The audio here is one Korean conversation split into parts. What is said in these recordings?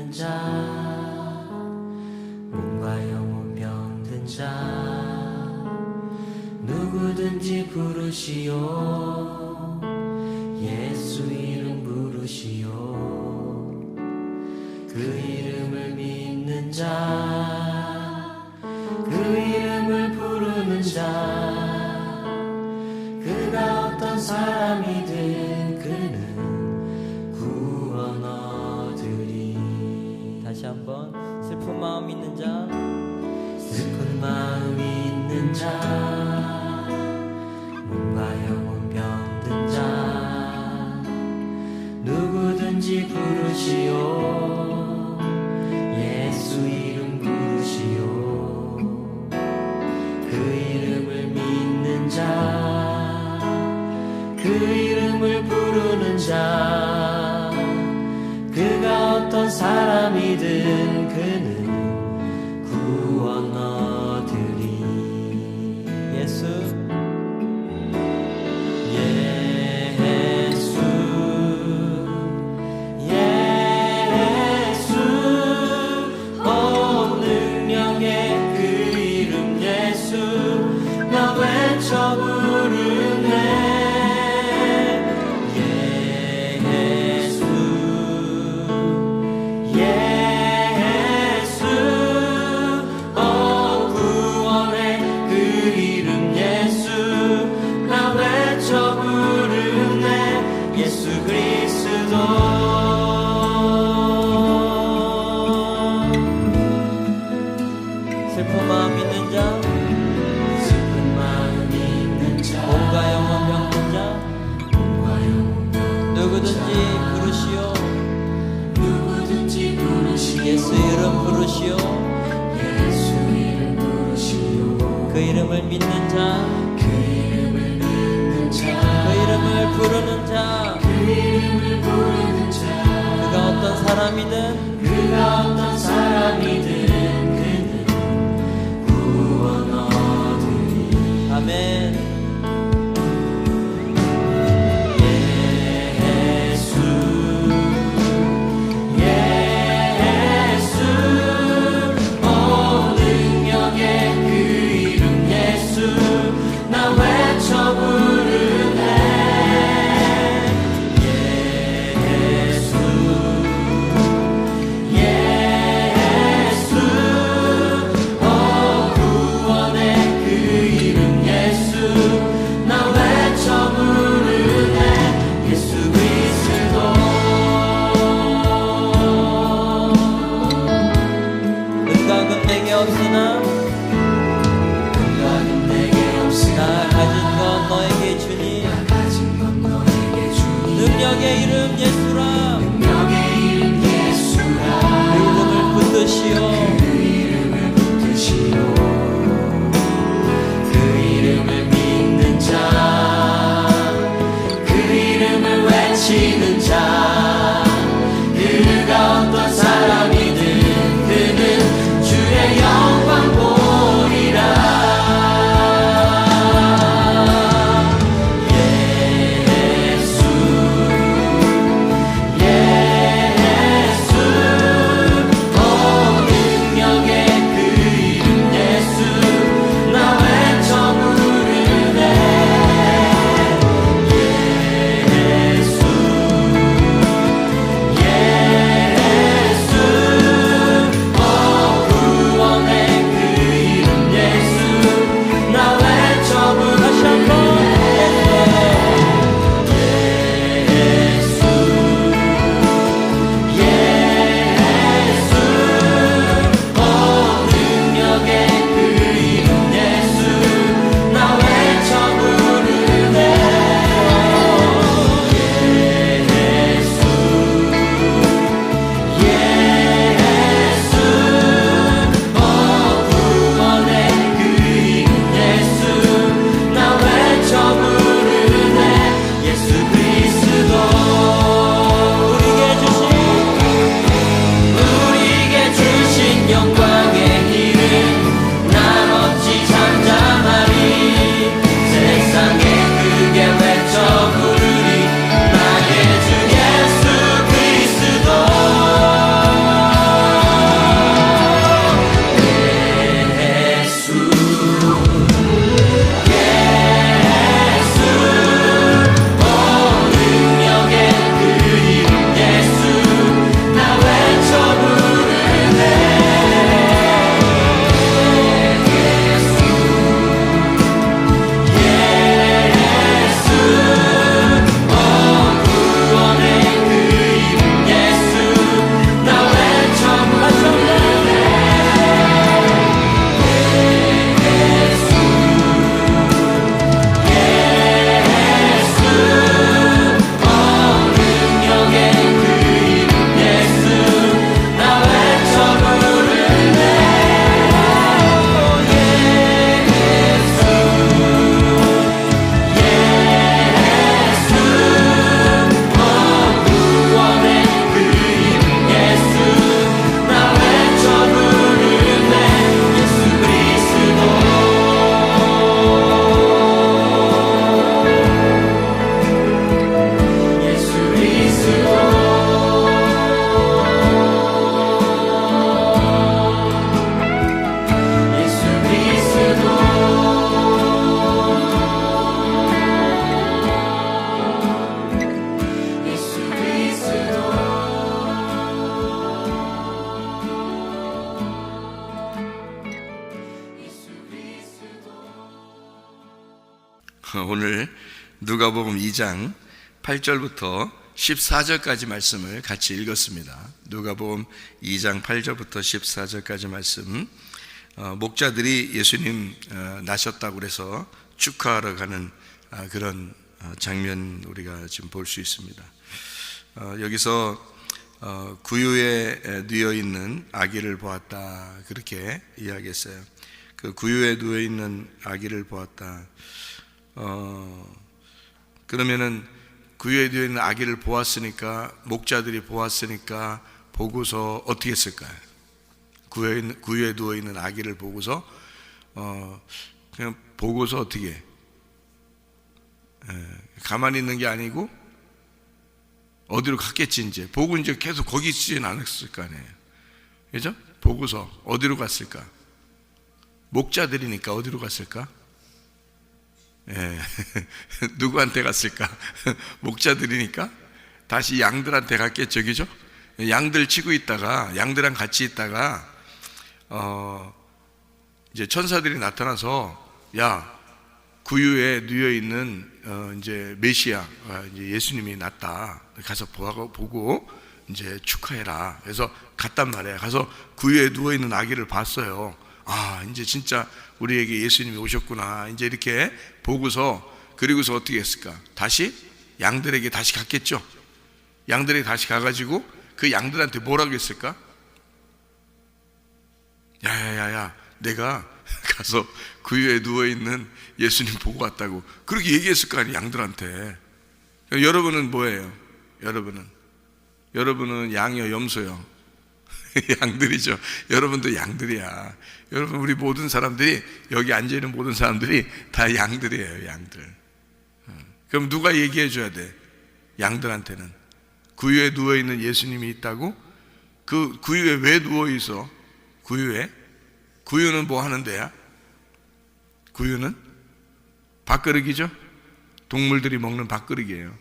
믿는 자, 몸과 영혼 병든 자, 누구든지 부르시오. 예수 이름 부르시오. 그 이름을 믿는 자, 그 이름을 부르는 자, 그가 어떤 사람이든 그는 구원 얻으리. 다시 한번. 슬픈 마음 있는 자, 슬픈 마음 있는 자, 몸과 영혼 병든 자, 누구든지 부르시오. 예수 이름 부르시오. 그 이름을 믿는 자, 그 이름을 부르는 자, 그가 어떤 사람이든 그는 구원 얻으리. 예수 예수 예수, 오 능력의 그 이름 예수, 나 외쳐 부르네. 예수 예수, 오 구원의 그 이름 예수, 나 외쳐 부르네. 예수 그리스도. 슬픈 마음 있는 자, 슬픈 마음 있는 자, 몸과 영혼 병든 자, 몸과 영혼 누구든지 부르시오. 누구든지 부르시오. 예수 이름 부르시오. 예수 이름 부르시오. 그 이름을 믿는 자, 그 이름을 믿는 자, 그 이름을 부르는 자, 그 이름을 부르는 자, 그가 어떤 사람이든 그가 어떤 사람이든 그는 구원 얻으리. 아멘. 예수 예수, 오 능력의 그 이름 예수, 나 외쳐 부르네. 예수 예수, 오늘 누가복음 2장 8절부터 14절까지 말씀을 같이 읽었습니다. 누가복음 2장 8절부터 14절까지 말씀, 목자들이 예수님 나셨다고 그래서 축하하러 가는 그런 장면 우리가 지금 볼 수 있습니다. 여기서 구유에 누워 있는 아기를 보았다, 그렇게 이야기했어요. 그 구유에 누워 있는 아기를 보았다. 그러면은 구유에 누워 있는 아기를 보았으니까, 목자들이 보았으니까 보고서 어떻게 했을까요? 구유에 누워 있는 아기를 보고서 그냥 보고서 어떻게 가만히 있는 게 아니고 어디로 갔겠지. 이제 보고 이제 계속 거기 있지는 않았을 거 아니에요. 그죠? 보고서 어디로 갔을까? 목자들이니까 어디로 갔을까? 누구한테 갔을까? 목자들이니까 다시 양들한테 갔겠죠, 그죠? 양들 치고 있다가, 양들랑 같이 있다가 이제 천사들이 나타나서, 야, 구유에 누워 있는 이제 메시아, 이제 예수님이 났다. 가서 보고 이제 축하해라. 그래서 갔단 말이에요. 가서 구유에 누워 있는 아기를 봤어요. 아, 이제 진짜 우리에게 예수님이 오셨구나. 이제 이렇게 보고서, 그리고서 어떻게 했을까? 다시 양들에게 다시 갔겠죠. 양들에게 다시 가가지고 그 양들한테 뭐라고 했을까? 야야야야, 내가 가서 구유에 누워있는 예수님 보고 왔다고 그렇게 얘기했을 거 아니에요, 양들한테. 여러분은 뭐예요? 여러분은 양이요, 염소요? 양들이죠. 여러분도 양들이야. 여러분, 우리 모든 사람들이, 여기 앉아있는 모든 사람들이 다 양들이에요, 양들. 그럼 누가 얘기해 줘야 돼? 양들한테는. 구유에 누워있는 예수님이 있다고? 그 구유에 왜 누워있어? 구유는 뭐 하는 데야? 구유는 밥그릇이죠? 동물들이 먹는 밥그릇이에요.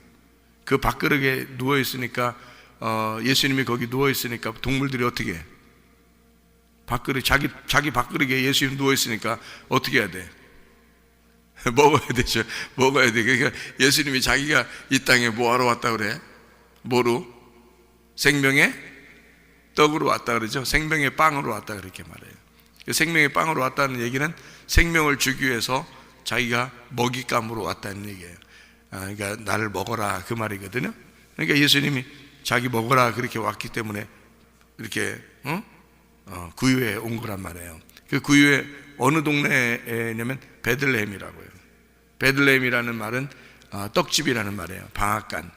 그 밥그릇에 누워있으니까, 예수님이 거기 누워있으니까 동물들이 어떻게 해? 밥그릇, 자기 밥그릇에 예수님 누워있으니까 어떻게 해야 돼? 먹어야 되죠. 먹어야 돼. 그러니까 예수님이 자기가 이 땅에 뭐 하러 왔다 그래? 뭐로? 생명의 떡으로 왔다 그러죠. 생명의 빵으로 왔다 그렇게 말해요. 생명의 빵으로 왔다는 얘기는 생명을 주기 위해서 자기가 먹잇감으로 왔다는 얘기예요. 그러니까 나를 먹어라, 그 말이거든요. 그러니까 예수님이 자기 먹어라 그렇게 왔기 때문에 이렇게 구유에 온 거란 말이에요. 그 구유에 어느 동네에냐면 베들레헴이라고요. 베들레헴이라는 말은 떡집이라는 말이에요. 방앗간,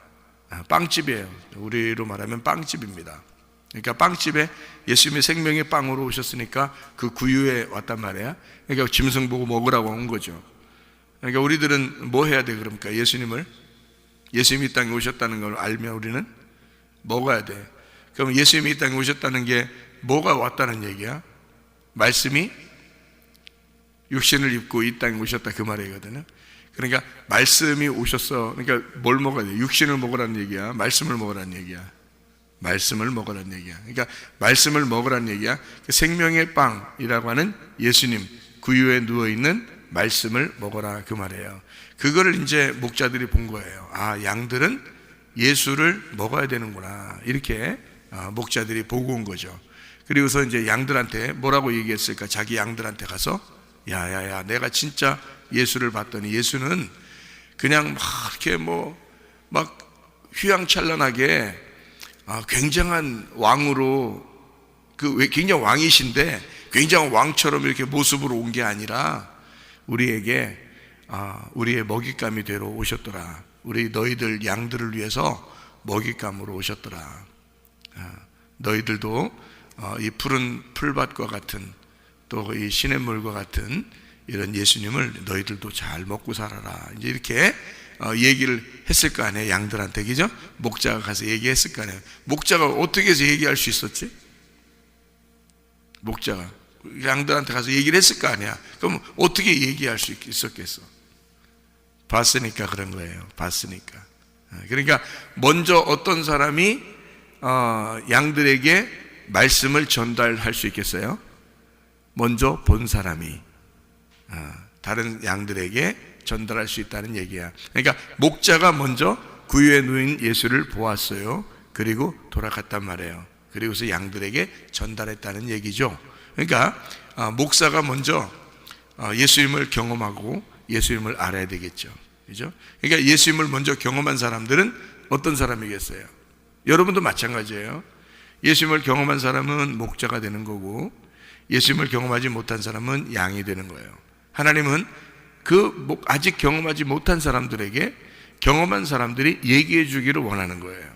빵집이에요. 우리로 말하면 빵집입니다. 그러니까 빵집에 예수님이 생명의 빵으로 오셨으니까 그 구유에 왔단 말이에요. 그러니까 짐승 보고 먹으라고 온 거죠. 그러니까 우리들은 뭐 해야 돼? 그러니까 예수님이 이 땅에 오셨다는 걸 알면 우리는 먹어야 돼. 그럼 예수님이 이 땅에 오셨다는 게 뭐가 왔다는 얘기야? 말씀이 육신을 입고 이 땅에 오셨다, 그 말이거든요. 그러니까 말씀이 오셨어. 그러니까 뭘 먹어야 돼? 육신을 먹으라는 얘기야? 말씀을 먹으라는 얘기야? 말씀을 먹으라는 얘기야. 그러니까 말씀을 먹으라는 얘기야. 생명의 빵이라고 하는 예수님, 구유에 누워있는 말씀을 먹어라, 그 말이에요. 그거를 이제 목자들이 본 거예요. 아, 양들은 예수를 먹어야 되는구나, 이렇게 목자들이 보고 온 거죠. 그리고서 이제 양들한테 뭐라고 얘기했을까? 자기 양들한테 가서, 야야야, 내가 진짜 예수를 봤더니 예수는 그냥 막 이렇게 막 휘황찬란하게 굉장한 왕으로, 굉장히 왕이신데 굉장한 왕처럼 이렇게 모습으로 온 게 아니라 우리에게 우리의 먹잇감이 되러 오셨더라. 너희들 양들을 위해서 먹잇감으로 오셨더라. 너희들도 이 푸른 풀밭과 같은, 또 이 시냇물과 같은 이런 예수님을 너희들도 잘 먹고 살아라. 이제 이렇게 얘기를 했을 거 아니에요, 양들한테. 그죠? 목자가 가서 얘기했을 거 아니에요. 목자가 어떻게 해서 얘기할 수 있었지? 목자가 양들한테 가서 얘기를 했을 거 아니야. 그럼 어떻게 얘기할 수 있었겠어? 봤으니까 그런 거예요. 봤으니까. 그러니까 먼저 어떤 사람이 양들에게 말씀을 전달할 수 있겠어요? 먼저 본 사람이 다른 양들에게 전달할 수 있다는 얘기야. 그러니까 목자가 먼저 구유에 누인 예수를 보았어요. 그리고 돌아갔단 말이에요. 그리고서 양들에게 전달했다는 얘기죠. 그러니까 목사가 먼저 예수님을 경험하고 예수님을 알아야 되겠죠. 그죠? 그러니까 예수님을 먼저 경험한 사람들은 어떤 사람이겠어요? 여러분도 마찬가지예요. 예수님을 경험한 사람은 목자가 되는 거고, 예수님을 경험하지 못한 사람은 양이 되는 거예요. 하나님은 아직 경험하지 못한 사람들에게 경험한 사람들이 얘기해 주기를 원하는 거예요.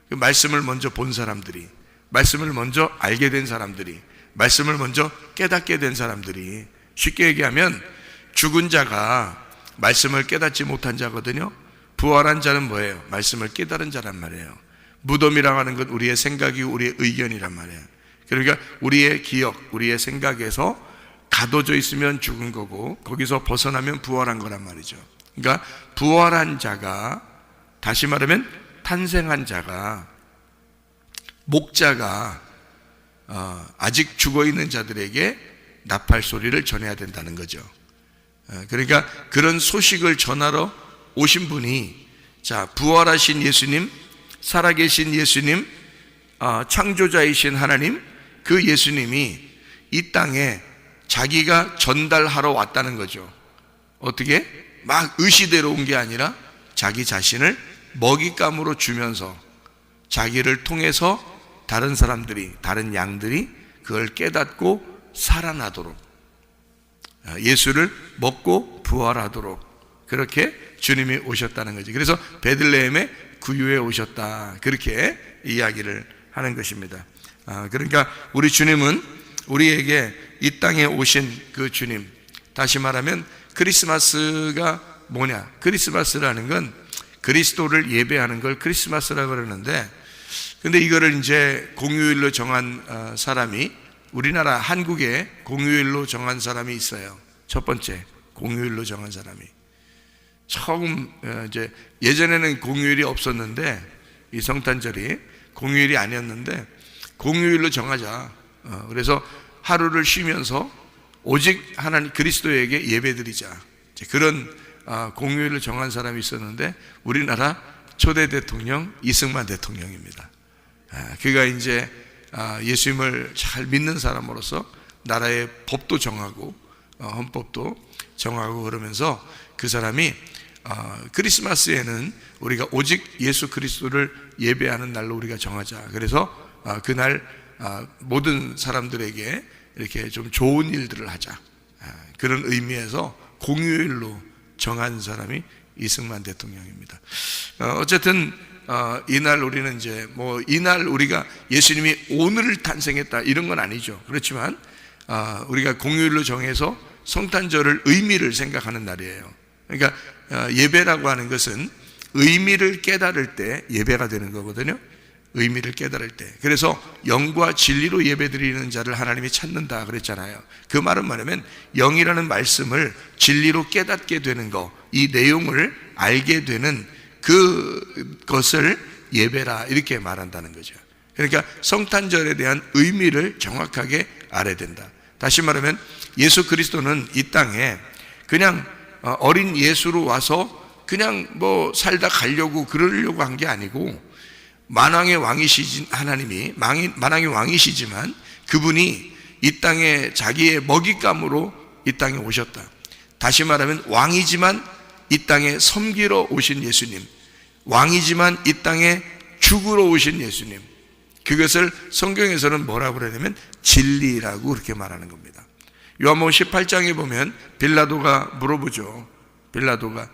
그 말씀을 먼저 본 사람들이, 말씀을 먼저 알게 된 사람들이, 말씀을 먼저 깨닫게 된 사람들이, 쉽게 얘기하면 죽은 자가 말씀을 깨닫지 못한 자거든요. 부활한 자는 뭐예요? 말씀을 깨달은 자란 말이에요. 무덤이라고 하는 건 우리의 생각이고 우리의 의견이란 말이에요. 그러니까 우리의 기억, 우리의 생각에서 가둬져 있으면 죽은 거고, 거기서 벗어나면 부활한 거란 말이죠. 그러니까 부활한 자가, 다시 말하면 탄생한 자가, 목자가 아직 죽어있는 자들에게 나팔 소리를 전해야 된다는 거죠. 그러니까 그런 소식을 전하러 오신 분이, 자, 부활하신 예수님, 살아계신 예수님, 창조자이신 하나님, 그 예수님이 이 땅에 자기가 전달하러 왔다는 거죠. 어떻게? 막 의시대로 온 게 아니라 자기 자신을 먹잇감으로 주면서 자기를 통해서 다른 사람들이, 다른 양들이 그걸 깨닫고 살아나도록, 예수를 먹고 부활하도록 그렇게 주님이 오셨다는 거지. 그래서 베들레헴의 구유에 오셨다, 그렇게 이야기를 하는 것입니다. 그러니까 우리 주님은 우리에게 이 땅에 오신 그 주님, 다시 말하면 크리스마스가 뭐냐? 크리스마스라는 건 그리스도를 예배하는 걸 크리스마스라고 그러는데, 근데 이거를 이제 공휴일로 정한 사람이, 우리나라 한국에 공휴일로 정한 사람이 있어요. 첫 번째 공휴일로 정한 사람이, 처음 이제 예전에는 공휴일이 없었는데, 이 성탄절이 공휴일이 아니었는데 공휴일로 정하자. 그래서 하루를 쉬면서 오직 하나님 그리스도에게 예배드리자, 그런 공휴일을 정한 사람이 있었는데, 우리나라 초대 대통령 이승만 대통령입니다. 그가 이제 예수님을 잘 믿는 사람으로서 나라의 법도 정하고 헌법도 정하고 그러면서 그 사람이 크리스마스에는 우리가 오직 예수 그리스도를 예배하는 날로 우리가 정하자. 그래서 그날 모든 사람들에게 이렇게 좀 좋은 일들을 하자, 그런 의미에서 공휴일로 정한 사람이 이승만 대통령입니다. 어쨌든 이날 우리는 이제 이날 우리가 예수님이 오늘 탄생했다 이런 건 아니죠. 그렇지만 우리가 공휴일로 정해서 성탄절을 의미를 생각하는 날이에요. 그러니까 예배라고 하는 것은 의미를 깨달을 때 예배가 되는 거거든요. 의미를 깨달을 때. 그래서 영과 진리로 예배드리는 자를 하나님이 찾는다 그랬잖아요. 그 말은 뭐냐면 영이라는 말씀을 진리로 깨닫게 되는 거, 이 내용을 알게 되는 그것을 예배라 이렇게 말한다는 거죠. 그러니까 성탄절에 대한 의미를 정확하게 알아야 된다. 다시 말하면 예수 그리스도는 이 땅에 그냥 어린 예수로 와서 그냥 살다 가려고 그러려고 한 게 아니고, 만왕의 왕이시진 하나님이, 만왕의 왕이시지만 그분이 이 땅에 자기의 먹잇감으로 이 땅에 오셨다. 다시 말하면 왕이지만 이 땅에 섬기러 오신 예수님, 왕이지만 이 땅에 죽으러 오신 예수님, 그것을 성경에서는 뭐라고 그러냐면 진리라고 그렇게 말하는 겁니다. 요한복음 18장에 보면 빌라도가 물어보죠. 빌라도가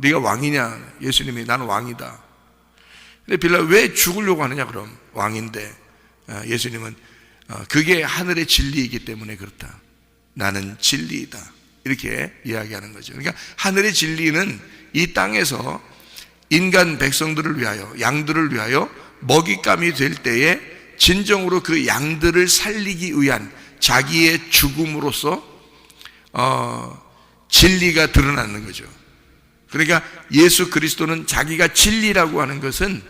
네가 왕이냐? 예수님이 나는 왕이다. 근데 빌라도 왜 죽으려고 하느냐? 그럼 왕인데. 예수님은 그게 하늘의 진리이기 때문에 그렇다. 나는 진리이다. 이렇게 이야기하는 거죠. 그러니까 하늘의 진리는 이 땅에서 인간 백성들을 위하여, 양들을 위하여 먹잇감이 될 때에 진정으로 그 양들을 살리기 위한 자기의 죽음으로써 진리가 드러나는 거죠. 그러니까 예수 그리스도는 자기가 진리라고 하는 것은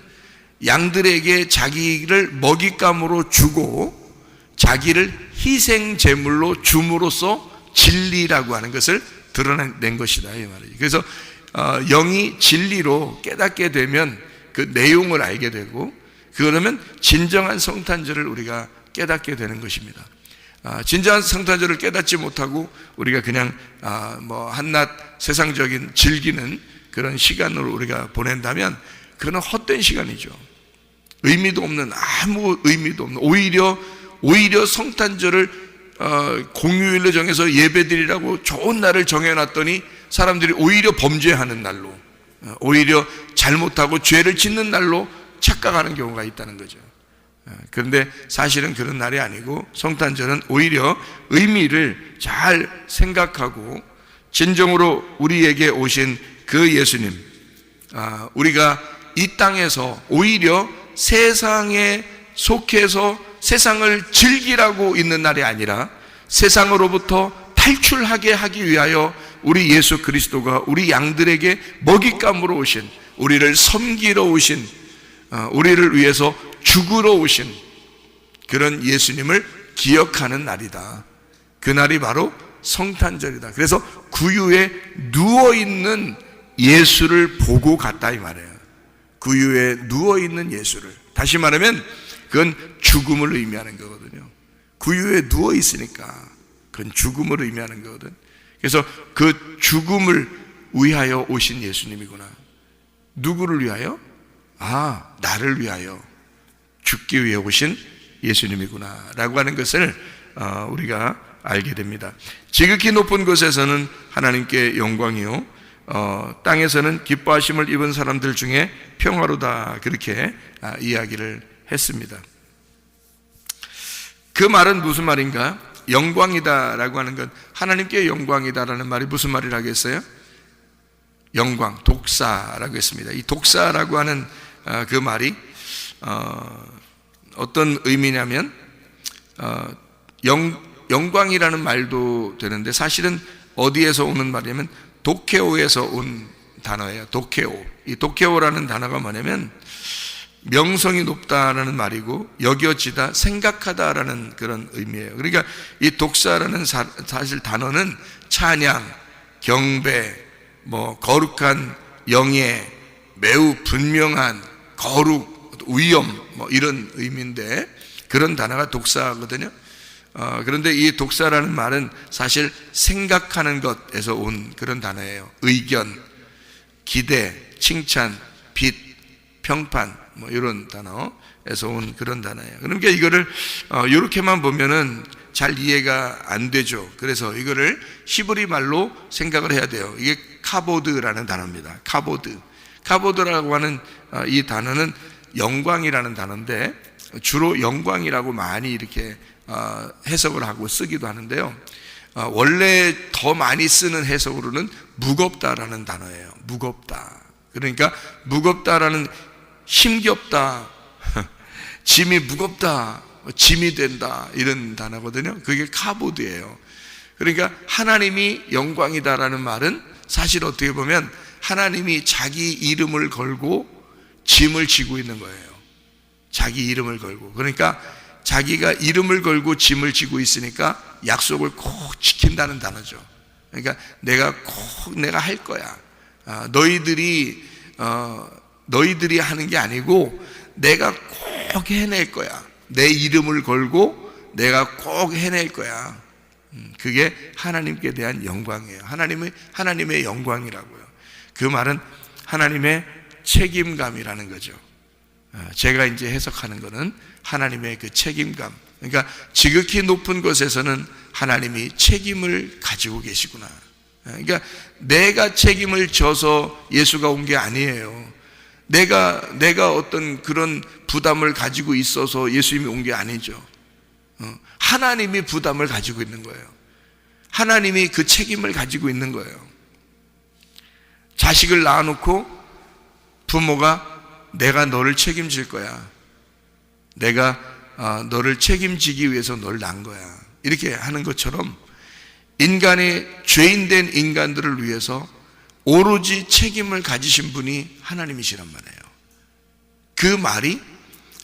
양들에게 자기를 먹잇감으로 주고 자기를 희생 제물로 줌으로써 진리라고 하는 것을 드러낸 것이다 이 말이죠. 그래서 영이 진리로 깨닫게 되면 그 내용을 알게 되고, 그러면 진정한 성탄절을 우리가 깨닫게 되는 것입니다. 진정한 성탄절을 깨닫지 못하고 우리가 그냥 뭐 한낱 세상적인 즐기는 그런 시간으로 우리가 보낸다면 그건 헛된 시간이죠. 의미도 없는, 아무 의미도 없는, 오히려 성탄절을 공휴일로 정해서 예배드리라고 좋은 날을 정해놨더니 사람들이 오히려 범죄하는 날로, 오히려 잘못하고 죄를 짓는 날로 착각하는 경우가 있다는 거죠. 그런데 사실은 그런 날이 아니고, 성탄절은 오히려 의미를 잘 생각하고 진정으로 우리에게 오신 그 예수님, 우리가 이 땅에서 오히려 세상에 속해서 세상을 즐기라고 있는 날이 아니라 세상으로부터 탈출하게 하기 위하여 우리 예수 그리스도가 우리 양들에게 먹잇감으로 오신, 우리를 섬기러 오신, 우리를 위해서 죽으러 오신 그런 예수님을 기억하는 날이다. 그 날이 바로 성탄절이다. 그래서 구유에 누워있는 예수를 보고 갔다 이 말이에요. 구유에 누워있는 예수를, 다시 말하면 그건 죽음을 의미하는 거거든요. 구유에 누워있으니까 그건 죽음을 의미하는 거거든. 그래서 그 죽음을 위하여 오신 예수님이구나. 누구를 위하여? 나를 위하여 죽기 위해 오신 예수님이구나 라고 하는 것을 우리가 알게 됩니다. 지극히 높은 곳에서는 하나님께 영광이요, 땅에서는 기뻐하심을 입은 사람들 중에 평화로다, 그렇게 이야기를 했습니다. 그 말은 무슨 말인가? 영광이다 라고 하는 건, 하나님께 영광이다라는 말이 무슨 말이라고 했어요? 영광, 독사라고 했습니다. 이 독사라고 하는 그 말이 어떤 의미냐면, 영광이라는 말도 되는데 사실은 어디에서 오는 말이냐면 도케오에서 온 단어예요. 도케오. 이 도케오라는 단어가 뭐냐면 명성이 높다라는 말이고, 여겨지다, 생각하다라는 그런 의미예요. 그러니까 이 독사라는 사실 단어는 찬양, 경배, 뭐 거룩한 영예, 매우 분명한 거룩, 위엄, 뭐 이런 의미인데, 그런 단어가 독사거든요. 그런데 이 독사라는 말은 사실 생각하는 것에서 온 그런 단어예요. 의견, 기대, 칭찬, 빛, 평판, 뭐 이런 단어에서 온 그런 단어예요. 그러니까 이거를 이렇게만 보면은 잘 이해가 안 되죠. 그래서 이거를 히브리 말로 생각을 해야 돼요. 이게 카보드라는 단어입니다. 카보드라고 하는 이 단어는 영광이라는 단어인데, 주로 영광이라고 많이 이렇게 해석을 하고 쓰기도 하는데요, 원래 더 많이 쓰는 해석으로는 무겁다라는 단어예요. 무겁다. 그러니까 무겁다라는, 힘겹다, 짐이 무겁다, 짐이 된다, 이런 단어거든요. 그게 카보드예요. 그러니까 하나님이 영광이다라는 말은 사실 어떻게 보면 하나님이 자기 이름을 걸고 짐을 지고 있는 거예요. 자기 이름을 걸고. 그러니까 자기가 이름을 걸고 짐을 지고 있으니까 약속을 꼭 지킨다는 단어죠. 그러니까 내가 할 거야. 너희들이 하는 게 아니고 내가 꼭 해낼 거야. 내 이름을 걸고 내가 꼭 해낼 거야. 그게 하나님께 대한 영광이에요. 하나님의 영광이라고요. 그 말은 하나님의 책임감이라는 거죠. 제가 이제 해석하는 거는 하나님의 그 책임감. 그러니까 지극히 높은 곳에서는 하나님이 책임을 가지고 계시구나. 그러니까 내가 책임을 져서 예수가 온 게 아니에요. 내가 어떤 그런 부담을 가지고 있어서 예수님이 온 게 아니죠. 하나님이 부담을 가지고 있는 거예요. 하나님이 그 책임을 가지고 있는 거예요. 자식을 낳아놓고 부모가 내가 너를 책임질 거야. 내가 너를 책임지기 위해서 널 낳은 거야. 이렇게 하는 것처럼 인간의 죄인된 인간들을 위해서 오로지 책임을 가지신 분이 하나님이시란 말이에요. 그 말이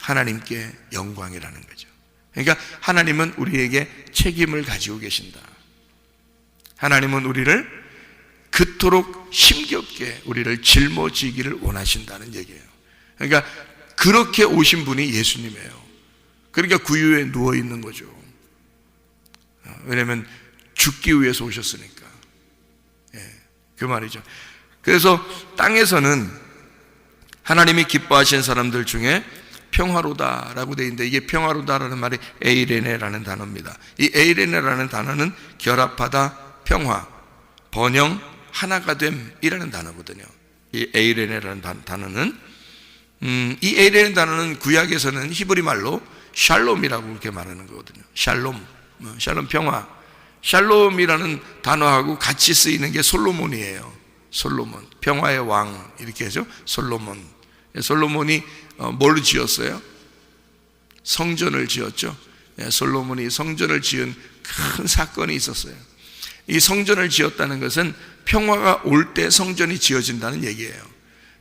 하나님께 영광이라는 거죠. 그러니까 하나님은 우리에게 책임을 가지고 계신다. 하나님은 우리를 그토록 힘겹게 우리를 짊어지기를 원하신다는 얘기예요. 그러니까 그렇게 오신 분이 예수님이에요. 그러니까 구유에 누워 있는 거죠. 왜냐하면 죽기 위해서 오셨으니까. 그 말이죠. 그래서 땅에서는 하나님이 기뻐하신 사람들 중에 평화로다라고 되어 있는데, 이게 평화로다라는 말이 에이레네라는 단어입니다. 이 에이레네라는 단어는 결합하다, 평화, 번영, 하나가 됨이라는 단어거든요. 이 에이레네라는 단어는 이 에이레네 단어는 구약에서는 히브리 말로 샬롬이라고 그렇게 말하는 거거든요. 샬롬, 샬롬 평화. 샬롬이라는 단어하고 같이 쓰이는 게 솔로몬이에요. 솔로몬, 평화의 왕 이렇게 하죠. 솔로몬. 솔로몬이 뭘 지었어요? 성전을 지었죠. 솔로몬이 성전을 지은 큰 사건이 있었어요. 이 성전을 지었다는 것은 평화가 올 때 성전이 지어진다는 얘기예요.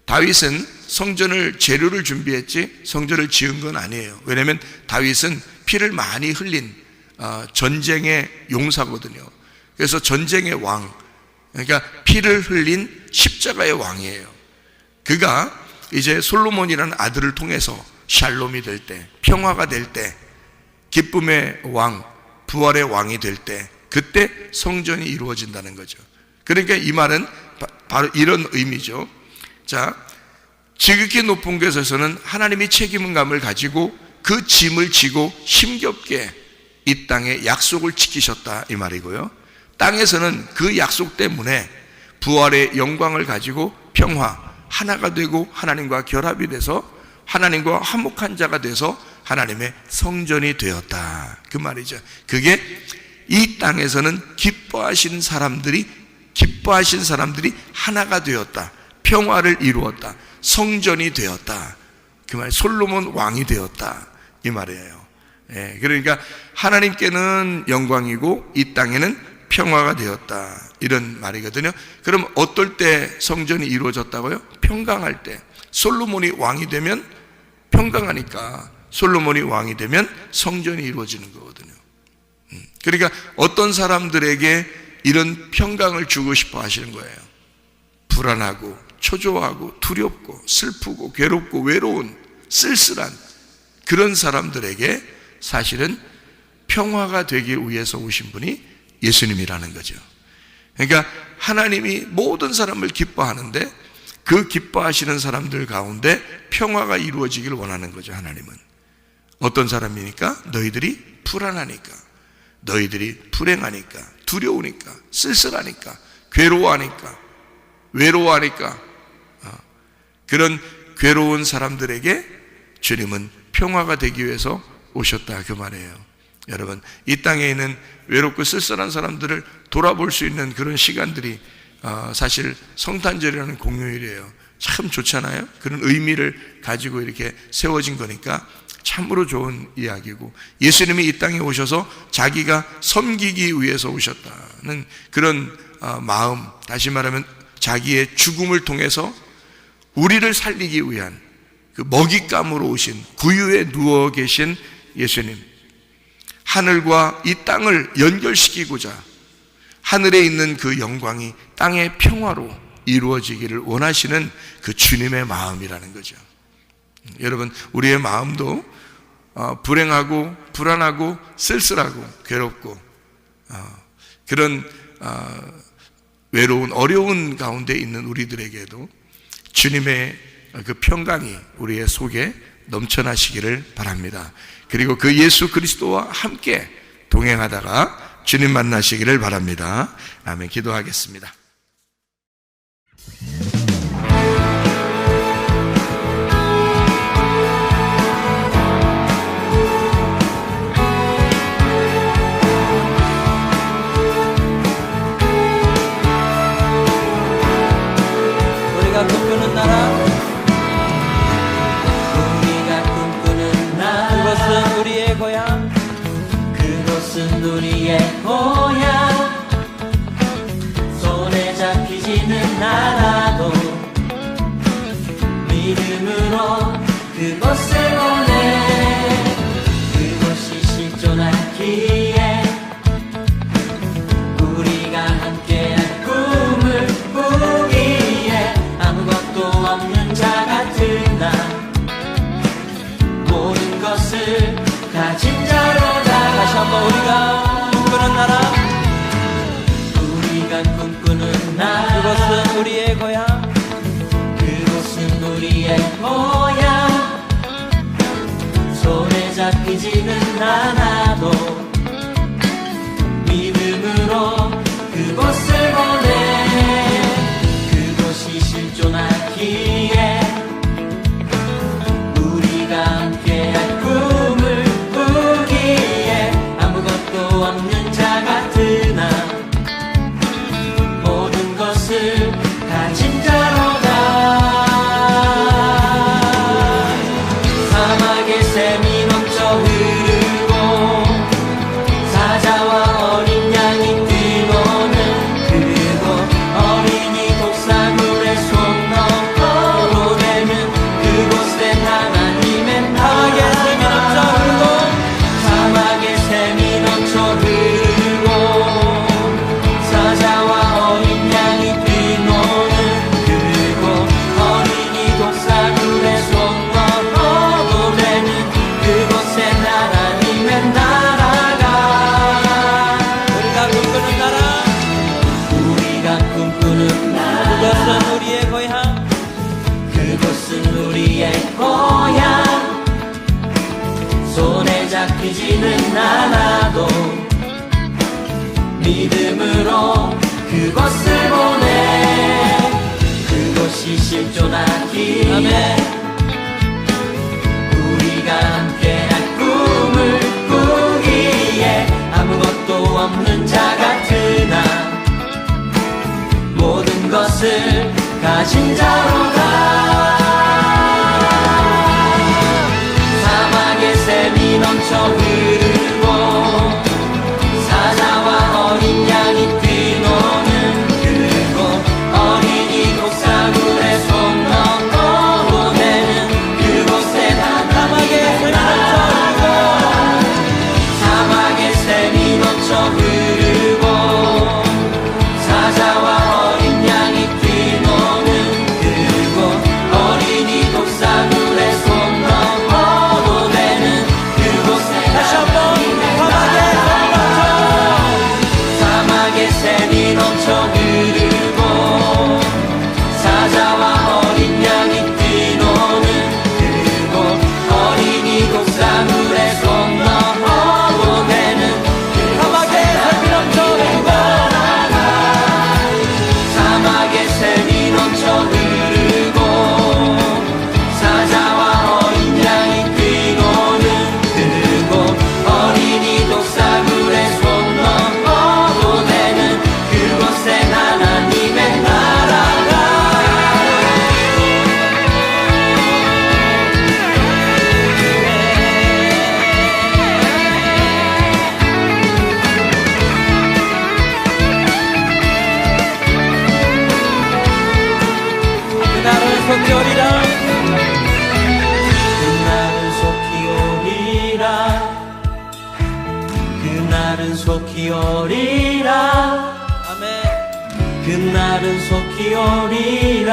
다윗은 성전을 재료를 준비했지 성전을 지은 건 아니에요. 왜냐하면 다윗은 피를 많이 흘린 전쟁의 용사거든요. 그래서 전쟁의 왕, 그러니까 피를 흘린 십자가의 왕이에요. 그가 이제 솔로몬이라는 아들을 통해서 샬롬이 될 때, 평화가 될 때, 기쁨의 왕, 부활의 왕이 될 때, 그때 성전이 이루어진다는 거죠. 그러니까 이 말은 바로 이런 의미죠. 자, 지극히 높은 곳에서는 하나님이 책임감을 가지고 그 짐을 지고 힘겹게 이 땅에 약속을 지키셨다 이 말이고요. 땅에서는 그 약속 때문에 부활의 영광을 가지고 평화, 하나가 되고 하나님과 결합이 돼서 하나님과 화목한 자가 돼서 하나님의 성전이 되었다 그 말이죠. 그게 이 땅에서는 기뻐하신 사람들이 하나가 되었다, 평화를 이루었다, 성전이 되었다 그 말, 솔로몬 왕이 되었다 이 말이에요. 그러니까 하나님께는 영광이고 이 땅에는 평화가 되었다 이런 말이거든요. 그럼 어떨 때 성전이 이루어졌다고요? 평강할 때. 솔로몬이 왕이 되면 평강하니까 솔로몬이 왕이 되면 성전이 이루어지는 거거든요. 그러니까 어떤 사람들에게 이런 평강을 주고 싶어 하시는 거예요. 불안하고 초조하고 두렵고 슬프고 괴롭고 외로운 쓸쓸한 그런 사람들에게 사실은 평화가 되기 위해서 오신 분이 예수님이라는 거죠. 그러니까 하나님이 모든 사람을 기뻐하는데 그 기뻐하시는 사람들 가운데 평화가 이루어지기를 원하는 거죠. 하나님은 어떤 사람이니까? 너희들이 불안하니까, 너희들이 불행하니까, 두려우니까, 쓸쓸하니까, 괴로워하니까, 외로워하니까 그런 괴로운 사람들에게 주님은 평화가 되기 위해서 오셨다 그 말이에요. 여러분, 이 땅에 있는 외롭고 쓸쓸한 사람들을 돌아볼 수 있는 그런 시간들이 사실 성탄절이라는 공휴일이에요. 참 좋잖아요. 그런 의미를 가지고 이렇게 세워진 거니까 참으로 좋은 이야기고, 예수님이 이 땅에 오셔서 자기가 섬기기 위해서 오셨다는 그런 마음, 다시 말하면 자기의 죽음을 통해서 우리를 살리기 위한 그 먹잇감으로 오신, 구유에 누워 계신 예수님, 하늘과 이 땅을 연결시키고자 하늘에 있는 그 영광이 땅의 평화로 이루어지기를 원하시는 그 주님의 마음이라는 거죠. 여러분, 우리의 마음도 불행하고 불안하고 쓸쓸하고 괴롭고 그런 외로운 어려운 가운데 있는 우리들에게도 주님의 그 평강이 우리의 속에 넘쳐나시기를 바랍니다. 그리고 그 예수 그리스도와 함께 동행하다가 주님 만나시기를 바랍니다. 아멘. 기도하겠습니다. 우리가 꿈꾸는 나라, 그것은 우리의 고향, 그곳은 우리의 고향. 손에 잡히지는 않아도 믿음으로 그곳에 오네. 그곳이 실존하기에 우리가 함께한 꿈을 저기에 우리가 함께할 꿈을 꾸기에 아무것도 없는 자 같으나 모든 것을 가진 자로 가. 사막의 샘이 넘쳐 흐르고 사자와 어린 양이 뛰노는 그곳, 어린이 독사물의 손 넘어로 되는 그곳엔 하나님의 사막의 샘이 넘쳐 흐르고 사자와 어린 양이 뛰노는 그곳, 어린이 독사물의 손 넘어로 되는 그곳엔 하나님의 나라가. 우리가 꿈꾸는 나라, 우리가 꿈꾸는 나라, 그것은 우리의 고향, 그곳은 우리의 고향. 손에 잡히지는 않아도 믿음으로 그곳을 보내. 그곳이 실존하기에 우리가 함께할 꿈을 꾸기에 아무것도 없는 자 같으나 모든 것을 가진 자로 가. 사막의 샘이 넘쳐 흐르고 사자와 어린 양이 뛰노는 그곳, 어린이 독사물의 손 넘어로 되는 그곳에 사막의 샘이 넘쳐 흐르고 사자와 어린 양이 뛰노는 그곳, 어린이 독사물의 손 넘어로 되는 그곳에 사막의 샘이 넘쳐 흐르고 사자와 어린 양이 뛰노는 그곳, 어린이 독사물의 손 넘어로 되는 사막의 샘이 넘쳐 흐르고 사막의 샘이 넘쳐 흐르고 사자와 어린 양이 뛰노는 그곳, 어린이 독사물의 손 넘어로 되는 그곳엔 하나님의 나라가. 그날은 속히 오리라, 그날은 속히 오리라, 그날은 속히 오리라. 아멘. 그날은 속히 오리라,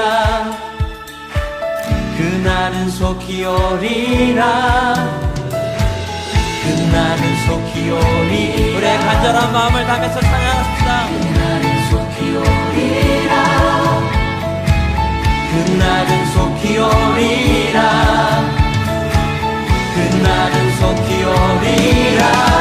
그날은 속히 오리라, 그날은 속히 오리라. 우리의 간절한 마음을 담아서 찬양합시다. 그날은 속히 오리라, 그날은 속히 오리라, 그날은 속히 오리라.